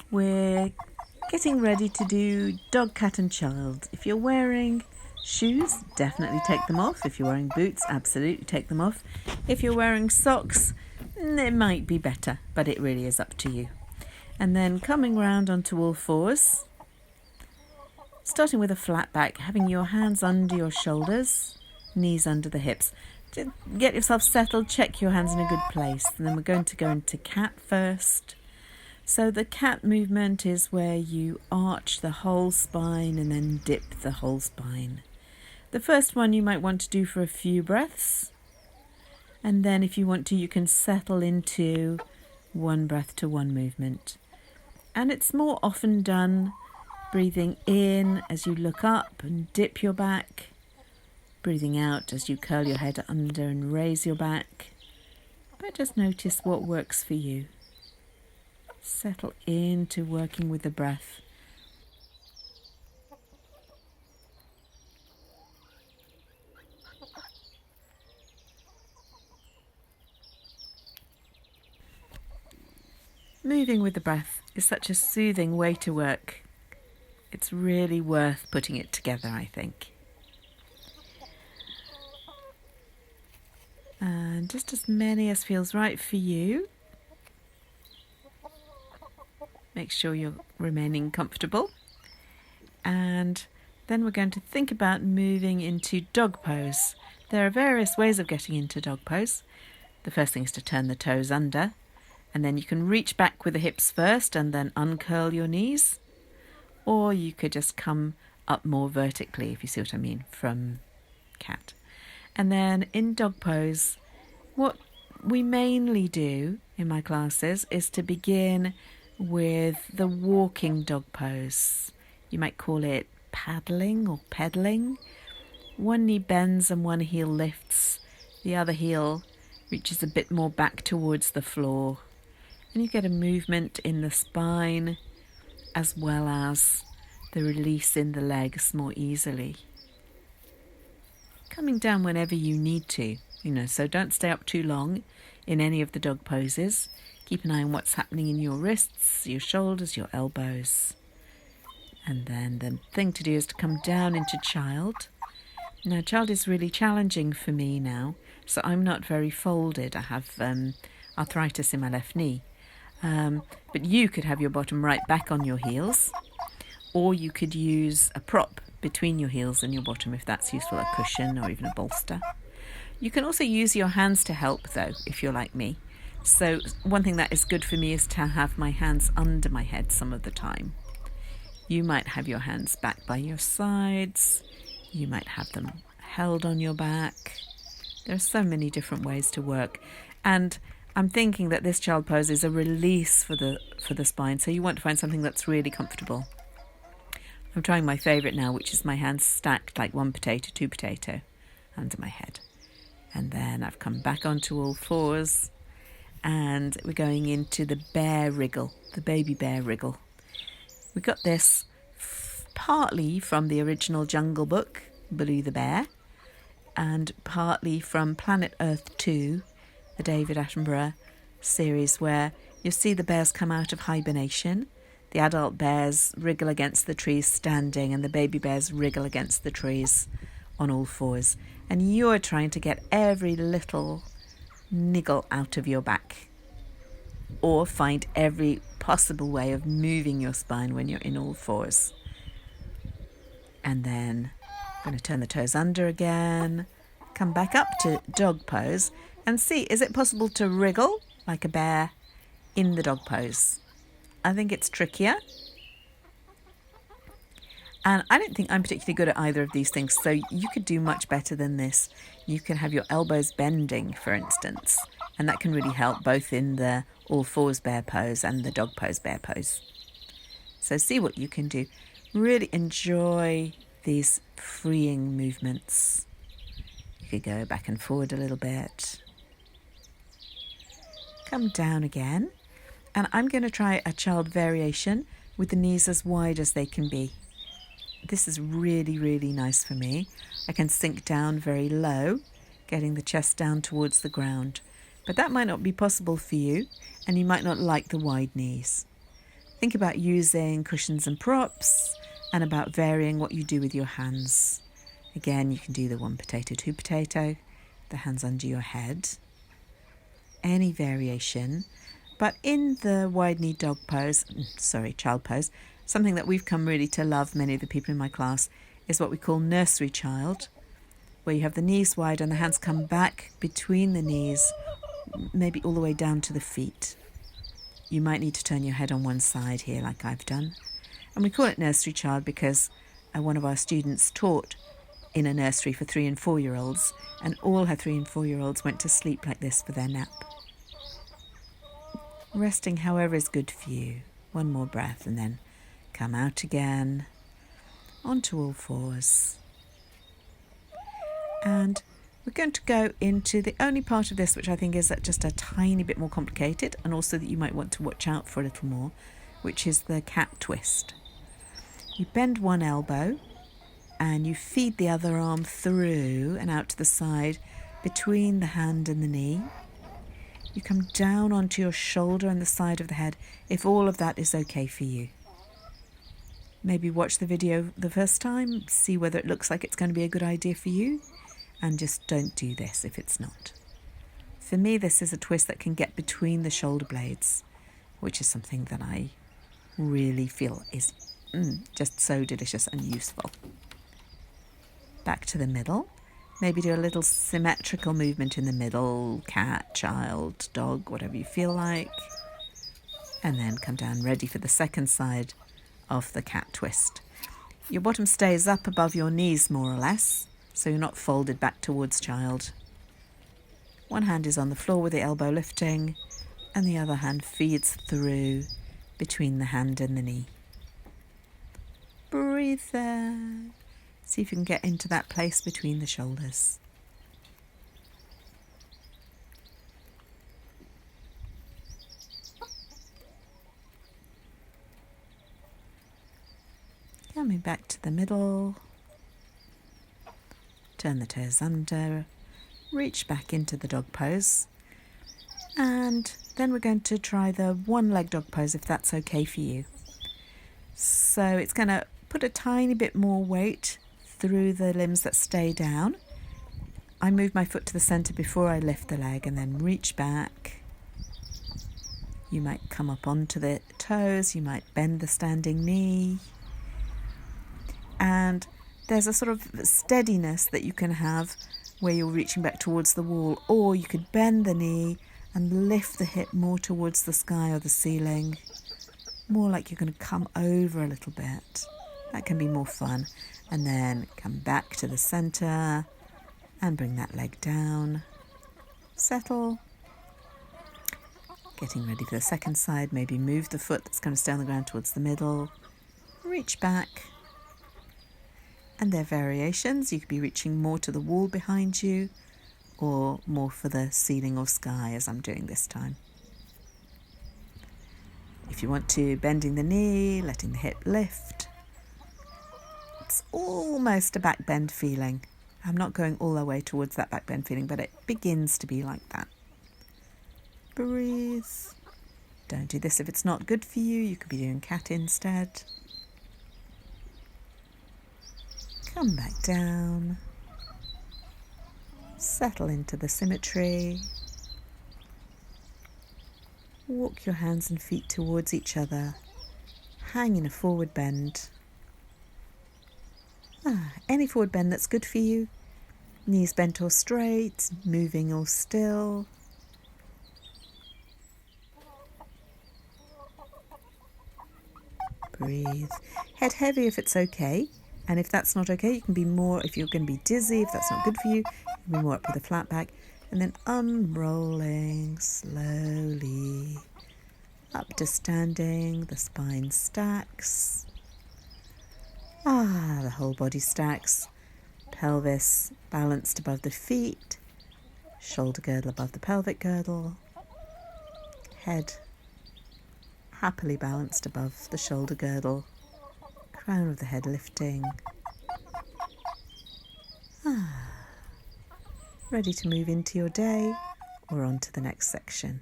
We're getting ready to do dog, cat and child. If you're wearing shoes, definitely take them off. If you're wearing boots, absolutely take them off. If you're wearing socks, it might be better, but it really is up to you. And then coming round onto all fours, starting with a flat back, having your hands under your shoulders, knees under the hips. To get yourself settled, check your hands in a good place. And then we're going to go into cat first. So the cat movement is where you arch the whole spine and then dip the whole spine. The first one you might want to do for a few breaths. And then if you want to, you can settle into one breath to one movement. And it's more often done breathing in as you look up and dip your back. Breathing out as you curl your head under and raise your back. But just notice what works for you. Settle into working with the breath. Moving with the breath is such a soothing way to work. It's really worth putting it together, I think. And just as many as feels right for you. Make sure you're remaining comfortable. And then we're going to think about moving into dog pose. There are various ways of getting into dog pose. The first thing is to turn the toes under, and then you can reach back with the hips first and then uncurl your knees. Or you could just come up more vertically, if you see what I mean, from cat. And then in dog pose, what we mainly do in my classes is to begin with the walking dog pose. You might call it paddling or pedaling. One knee bends and one heel lifts. The other heel reaches a bit more back towards the floor. And you get a movement in the spine as well as the release in the legs more easily. Coming down whenever you need to, so don't stay up too long in any of the dog poses. Keep an eye on what's happening in your wrists, your shoulders, your elbows. And then the thing to do is to come down into child. Now, child is really challenging for me now, so I'm not very folded. I have arthritis in my left knee. But you could have your bottom right back on your heels, or you could use a prop between your heels and your bottom if that's useful, a cushion or even a bolster. You can also use your hands to help though, if you're like me. So one thing that is good for me is to have my hands under my head some of the time. You might have your hands back by your sides. You might have them held on your back. There are so many different ways to work. And I'm thinking that this child pose is a release for the spine. So you want to find something that's really comfortable. I'm trying my favourite now, which is my hands stacked like one potato, two potato under my head. And then I've come back onto all fours. And we're going into the bear wriggle, the baby bear wriggle. We got this partly from the original Jungle Book, Baloo the Bear, and partly from Planet Earth 2, the David Attenborough series, where you see the bears come out of hibernation. The adult bears wriggle against the trees standing, and the baby bears wriggle against the trees on all fours. And you're trying to get every little niggle out of your back, or find every possible way of moving your spine when you're in all fours. And then I'm going to turn the toes under again, come back up to dog pose and see, is it possible to wriggle like a bear in the dog pose? I think it's trickier. And I don't think I'm particularly good at either of these things, so you could do much better than this. You can have your elbows bending, for instance, and that can really help both in the all fours bear pose and the dog pose bear pose. So see what you can do. Really enjoy these freeing movements. You could go back and forward a little bit. Come down again. And I'm going to try a child variation with the knees as wide as they can be. This is really, really nice for me. I can sink down very low, getting the chest down towards the ground. But that might not be possible for you, and you might not like the wide knees. Think about using cushions and props and about varying what you do with your hands. Again, you can do the 1 potato, 2 potato, the hands under your head, any variation. But in the wide-knee child pose, something that we've come really to love, many of the people in my class, is what we call nursery child, where you have the knees wide and the hands come back between the knees, maybe all the way down to the feet. You might need to turn your head on one side here like I've done. And we call it nursery child because one of our students taught in a nursery for 3 and 4-year-olds, and all her 3 and 4-year-olds went to sleep like this for their nap. Resting however is good for you. 1 more breath and then come out again onto all fours. And we're going to go into the only part of this which I think is just a tiny bit more complicated, and also that you might want to watch out for a little more, which is the cat twist. You bend one elbow and you feed the other arm through and out to the side between the hand and the knee. You come down onto your shoulder and the side of the head if all of that is okay for you. Maybe watch the video the first time, see whether it looks like it's going to be a good idea for you, and just don't do this if it's not. For me, this is a twist that can get between the shoulder blades, which is something that I really feel is just so delicious and useful. Back to the middle. Maybe do a little symmetrical movement in the middle, cat, child, dog, whatever you feel like. And then come down ready for the second side of the cat twist. Your bottom stays up above your knees more or less, so you're not folded back towards child. One hand is on the floor with the elbow lifting, and the other hand feeds through between the hand and the knee. Breathe there. See if you can get into that place between the shoulders. Coming back to the middle. Turn the toes under, reach back into the dog pose, and then we're going to try the 1-leg dog pose if that's okay for you. So it's going to put a tiny bit more weight through the limbs that stay down. I move my foot to the centre before I lift the leg and then reach back. You might come up onto the toes, you might bend the standing knee, and there's a sort of steadiness that you can have where you're reaching back towards the wall, or you could bend the knee and lift the hip more towards the sky or the ceiling, more like you're going to come over a little bit. That can be more fun. And then come back to the centre and bring that leg down. Settle. Getting ready for the second side, maybe move the foot that's going to stay on the ground towards the middle. Reach back. And there are variations. You could be reaching more to the wall behind you or more for the ceiling or sky as I'm doing this time. If you want to, bending the knee, letting the hip lift. It's almost a back bend feeling. I'm not going all the way towards that back bend feeling, but it begins to be like that. Breathe. Don't do this if it's not good for you. You could be doing cat instead. Come back down. Settle into the symmetry. Walk your hands and feet towards each other. Hang in a forward bend. Any forward bend that's good for you. Knees bent or straight, moving or still. Breathe. Head heavy if it's okay. And if that's not okay, you can be more, if you're going to be dizzy, if that's not good for you, you can be more up with a flat back. And then unrolling slowly up to standing, the spine stacks. The whole body stacks. Pelvis balanced above the feet, shoulder girdle above the pelvic girdle, head happily balanced above the shoulder girdle, crown of the head lifting. Ready to move into your day or on to the next section.